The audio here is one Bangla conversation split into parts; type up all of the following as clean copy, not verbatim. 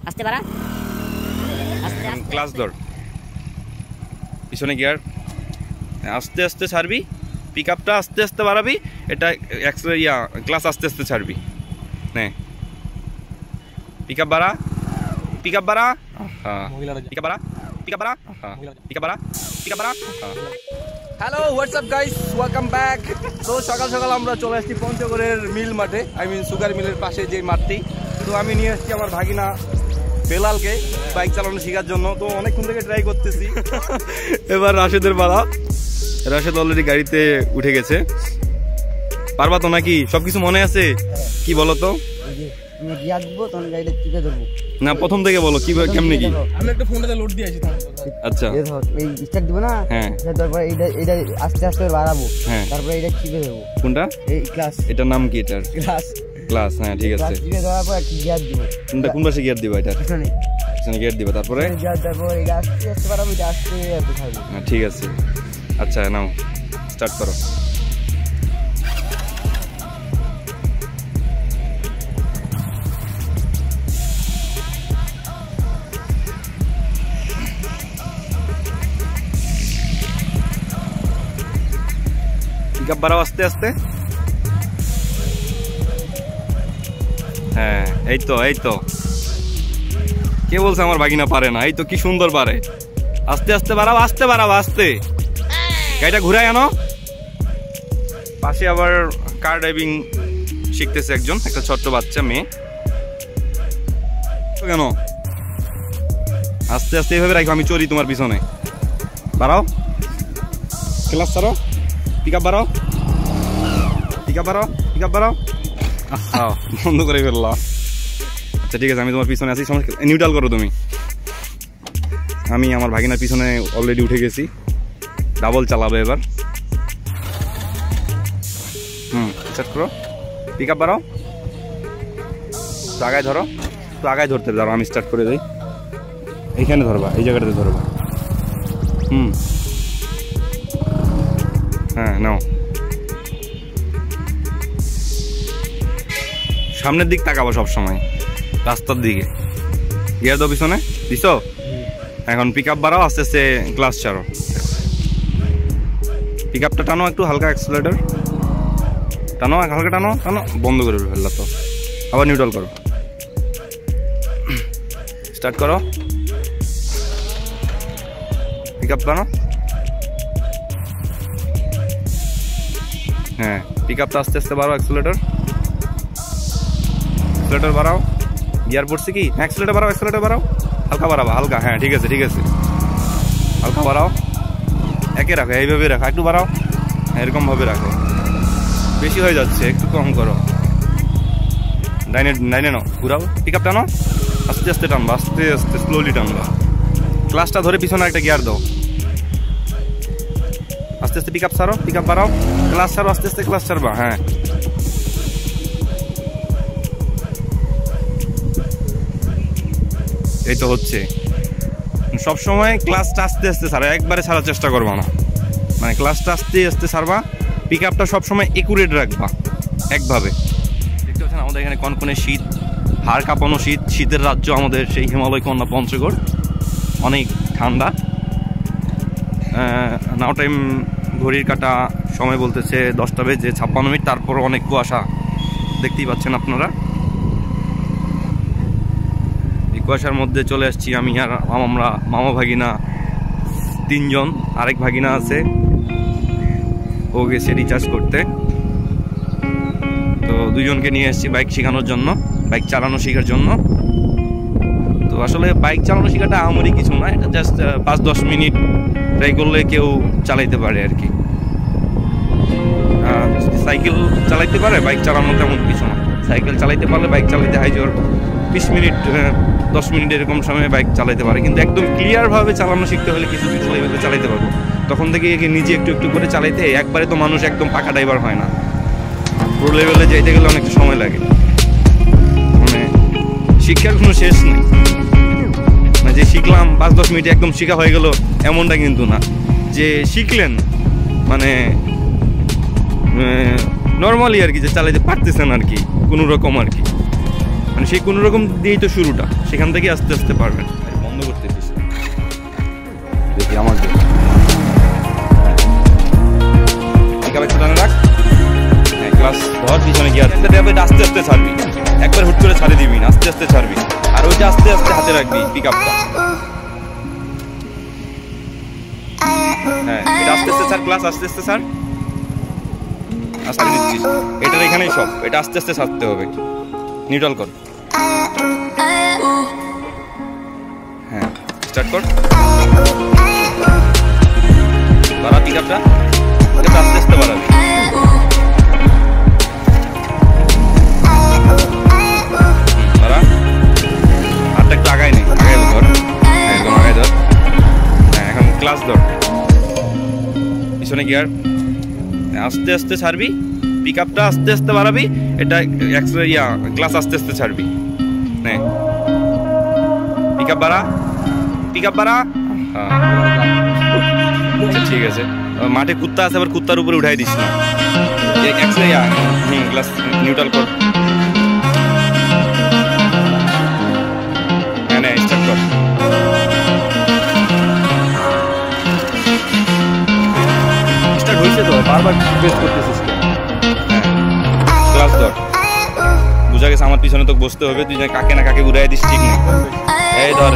আস্তে বাড়া, আস্তে আস্তে ক্লাস ধর, পিছনে গিয়ার আস্তে আস্তে ছাড়বি, পিক আপটা আস্তে আস্তে বাড়াবি, এটা ক্লাস আস্তে আস্তে ছাড়বি। নে পিক আপ বাড়া, পিক আপ বাড়া, হ্যাঁ পিক আপ বাড়া, পিক আপ বাড়া, হ্যাঁ পিক আপ বাড়া, পিক আপ বাড়া, হ্যাঁ। Hello WhatsApp guys, welcome back. তো সকাল সকাল আমরা চলে আসছি পঞ্চগড়ের মিল মাঠে, সুগার মিলের পাশে যে মাঠটি। তো আমি নিয়ে এসেছি আমার ভাগিনা বেলালকে বাইক চালানো শেখার জন্য। তো অনেকক্ষণ থেকে ট্রাই করতেছি। এবার রাশেদের পালা। রাশেদ অলরেডি গাড়িতে উঠে গেছে। পারবা তো নাকি? সবকিছু মনে আছে? কি বলো তো? না প্রথম থেকে বলো কি কেমনে কি। আমি একটা ফোনটাতে লোড দিয়ে আসি। আচ্ছা এই স্টার্ট দিব না, হ্যাঁ তারপর এইটা আস্তে আস্তে বাড়াবো, হ্যাঁ তারপর এইটা চিপে দেবো। কোনটা? এই ক্লাস। এটার নাম কি? এটার ক্লাস। ক্লাস, হ্যাঁ ঠিক আছে। চিপে দেওয়ার পর একটা গিয়ার দিব। কোন পাশে গিয়ার দিবা? এটা পিছনে গিয়ার দিবা, তারপরে গিয়ার, তারপর এটা আস্তে আস্তে বাড়াবো, এটা আস্তে আস্তে ছাড়বো। হ্যাঁ ঠিক আছে। আচ্ছা নাও স্টার্ট করো। পিকআপ বাড়াও আস্তে আস্তে। হ্যাঁ এই তো এই তো। কে বলছে আমার ভাগিনা পারে না? এই তো কি সুন্দর পারে। আস্তে আস্তে বাড়াও, আস্তে বাড়াও, আস্তে। গাড়িটা ঘুরাই আনো। পাশে আবার কার ড্রাইভিং শিখতেছে একজন, একটা ছোট্ট বাচ্চা মেয়ে। কেন আস্তে আস্তে এইভাবে রাখো, আমি চলি তোমার পিছনে। বাড়াও, ক্লাস ছাড়ো, পিক আপ বাড়াও, পিক আপ বাড়াও, পিক আপ বাড়াও। বন্ধ করে ফেললাম। আচ্ছা ঠিক আছে, আমি তোমার পিছনে আছি। সমস্যা নিউট্রাল করো তুমি। আমি আমার ভাগিনার পিছনে অলরেডি উঠে গেছি। ডাবল চালাবে এবার। স্টার্ট করো, পিক আপ বাড়াও, তো আগায় ধরো, তো আগায় ধরতে ধরো। আমি স্টার্ট করে দিই। এইখানে ধরবা, এই জায়গাটাতে ধরবা। হ্যাঁ নাও। সামনের দিক তাকাবো সবসময়, রাস্তার দিকে। গিয়ার দাও পিছনে, দিছো? এখন পিক আপ বাড়াও, আস্তে আস্তে ক্লাস ছাড়ো। পিক আপটা টানো একটু হালকা, অ্যাক্সিলারেটর টানো, হালকা টানো, টানো। বন্ধ করে ফেললা তো, আবার নিউট্রাল করো। স্টার্ট করো, পিক আপ টানো। হ্যাঁ পিক আপটা আস্তে আস্তে বাড়াও, অ্যাক্সিলারেটর বাড়াও। গিয়ার পড়ছে কি? অ্যাক্সিলারেটর বাড়াও, অ্যাক্সিলারেটর বাড়াও, হালকা বাড়াবা, হালকা। হ্যাঁ ঠিক আছে ঠিক আছে, হালকা বাড়াও। একে রাখো, এইভাবে রাখো, একটু বাড়াও, এরকম ভাবে রাখো। বেশি হয়ে যাচ্ছে, একটু কম করো। ডাইনে নাও, ঘুরাও, পিক আপ টানো, আস্তে আস্তে টানবা, আস্তে আস্তে স্লোলি টানবা। ক্লাসটা ধরে পিছনে একটা গিয়ার দাও। আস্তে আস্তে পিক আপ ছাড়ো, পিক আপ বাড়াও, ক্লাস ছাড়ো, আস্তে আস্তে ক্লাস ছাড়বা। হ্যাঁ এই তো হচ্ছে। সবসময় ক্লাসটা আস্তে আস্তে ছাড়া, একবারে ছাড়ার চেষ্টা করবা না। মানে ক্লাসটা আস্তে আস্তে ছাড়বা, পিক আপটা সবসময় একুরেট রাখবা, একভাবে। দেখতে পাচ্ছেন আমাদের এখানে কনকনে শীত, হাড় কাঁপানো শীত। শীতের রাজ্য আমাদের সেই হিমালয় কন্যা পঞ্চগড়। অনেক ঠান্ডা। নাও টাইম ঘড়ির কাটা সময় বলতেছে 10টা বেজে 56 মিনিট। তারপর অনেক কুয়াশা দেখতেই পাচ্ছেন আপনারা। কুয়াশার মধ্যে চলে আসছি আমি আর আমরা, মামা ভাগিনা 3 জন। আরেক ভাগিনা আছে, ও গেছে রিচার্জ করতে। তো 2 জনকে নিয়ে এসেছি বাইক শেখানোর জন্য, বাইক চালানো শেখার জন্য। তো আসলে বাইক চালানো শেখাটা আমারই কিছু না, এটা জাস্ট 5-10 মিনিট ট্রাই করলে কেউ চালাইতে পারে আর কি। সাইকেল চালাইতে পারে, বাইক চালানো তেমন কিছু না। সাইকেল চালাইতে পারলে বাইক চালাইতে হয় জোর 20 মিনিট 10 মিনিট এরকম সময় বাইক চালাইতে পারে। কিন্তু একদম ক্লিয়ারভাবে চালানো শিখতে হলে কিছু কিছু লেভেলে চালাইতে পারবো। তখন থেকে নিজে একটু একটু করে চালাইতে, একবারে তো মানুষ একদম পাকা ড্রাইভার হয় না। পুরো লেভেলে যাইতে গেলে অনেকটা সময় লাগে। মানে শিক্ষার কোনো শেষ নেই। মানে যে শিখলাম 5-10 মিনিটে একদম শেখা হয়ে গেল এমনটা কিন্তু না। যে শিখলেন মানে নর্মালি আর কি, যে চালাইতে পারতেছেন আর কি, কোনো রকম আর কি। মানে সেই কোনো রকম দিয়েই তো শুরুটা, সেখান থেকে আস্তে আস্তে পারবেন। বন্ধ করতে দেখি আমার রাখ। হ্যাঁ, ক্লাস ধর, পিছনে গিয়ার আস্তে আস্তে ছাড়বি, একবার হুট করে ছাড়ে দিবি না, আস্তে আস্তে ছাড়বি। আর ওইটা আস্তে আস্তে হাতে রাখবি পিক আপটা। হ্যাঁ, এটা আস্তে আস্তে ছাড়, ক্লাস আস্তে আস্তে ছাড়, আস্তে দিচ্ছিস। এটার এখানেই সব, এটা আস্তে আস্তে ছাড়তে হবে। নিউট্রাল কর, হ্যাঁ স্টার্ট কর, বাড়া পিক আপটা, আস্তে আস্তে বাড়াবি। বাড়া, হাতটা একটু আগায় নেই, আগায় ধর, একদম আগায় ধর। হ্যাঁ, এখন ক্লাস ধর, পিছনে গিয়ার, আস্তে আস্তে ছাড়বি, পিক আপটা আস্তে আস্তে বাড়াবি, এটা ক্লাস আস্তে আস্তে ছাড়বি। নে পিক আপ বাড়া, পিক আপ বাড়া। ঠিক আছে, মাঠে কুত্তা আছে, আবার কুত্তার উপরে উঠাই দিস না। ক্লাস নিউট্রাল কর, হ্যাঁ স্টার্ট কর। স্টার্ট হয়েছে তো, বারবার প্রেস করতেছিস। হ্যাঁ, ক্লাস ধর, বুঝা গেছে আমার পিছনে তো বসতে হবে, তুই কাকে না কাকে উড়াই দিস, ঠিক নেই। এই ধর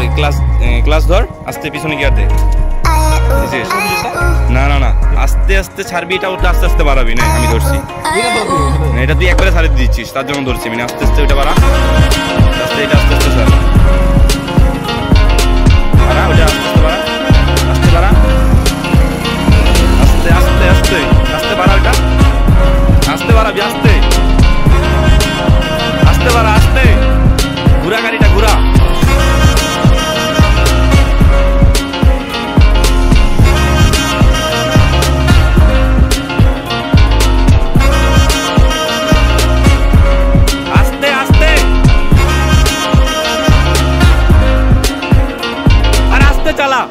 ক্লাস ধর, আস্তে পিছনে গিয়ার দে। না না না, আস্তে আস্তে ছাড়বি, এটা ওটা আস্তে আস্তে বাড়াবি না, আমি ধরছি। এটা তুই একবারে ছাড়ে দিচ্ছিস, তার জন্য ধরছি। মানে আস্তে আস্তে ওটা বাড়া, আস্তে এটা আস্তে আস্তে ছাড়, বাড়া ওটা আস্তে আস্তে বাড়া, আস্তে বাড়া, আস্তে আস্তে আস্তে আস্তে বাড়া, ওটা আস্তে বাড়াবি, আস্তে আস্তে বাড়া, আস্তে ঘুরা গাড়িটা ঘুরা। চালা,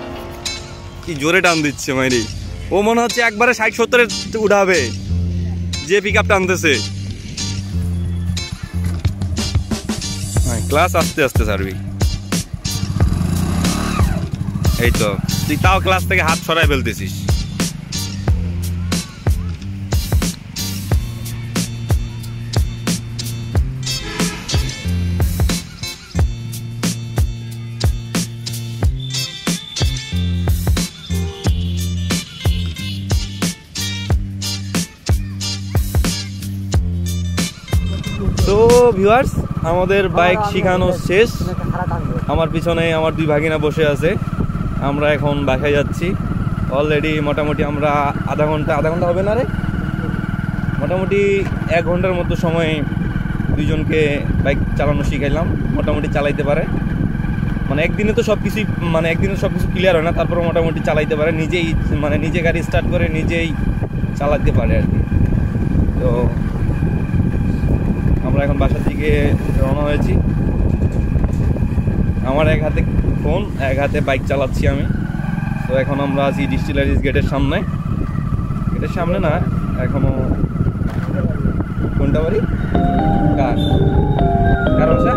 কি জোরে টান দিচ্ছে মাইরি। ও মনে হচ্ছে একবারে 60-70 উঠাবে, যে পিক আপ টানতেছে। ক্লাস আস্তে আস্তে ছাড়বি। এই তো, তুই তাও ক্লাস থেকে হাত সরাই ফেলতেছিস। তো ভিউয়ার্স, আমাদের বাইক শিখানো শেষ। আমার পিছনে আমার দুই ভাগিনা বসে আছে। আমরা এখন বাসায় যাচ্ছি। অলরেডি মোটামুটি আমরা আধা ঘন্টা হবে না রে, মোটামুটি 1 ঘন্টার মতো সময় দুইজনকে বাইক চালানো শিখাইলাম। মোটামুটি চালাইতে পারে, মানে একদিনে তো সব কিছু ক্লিয়ার হয় না, তারপর মোটামুটি চালাইতে পারে, নিজেই মানে নিজে গাড়ি স্টার্ট করে নিজেই চালাতে পারে আর কি। তো আমরা এখন বাসার দিকে রওনা হয়েছি। আমার এক হাতে ফোন, এক হাতে বাইক চালাচ্ছি আমি। তো এখন আমরা আছি ডিস্টিলারিজ গেটের সামনে। গেটের সামনে না, এখনো কোনটা বাড়ি কার বাসা?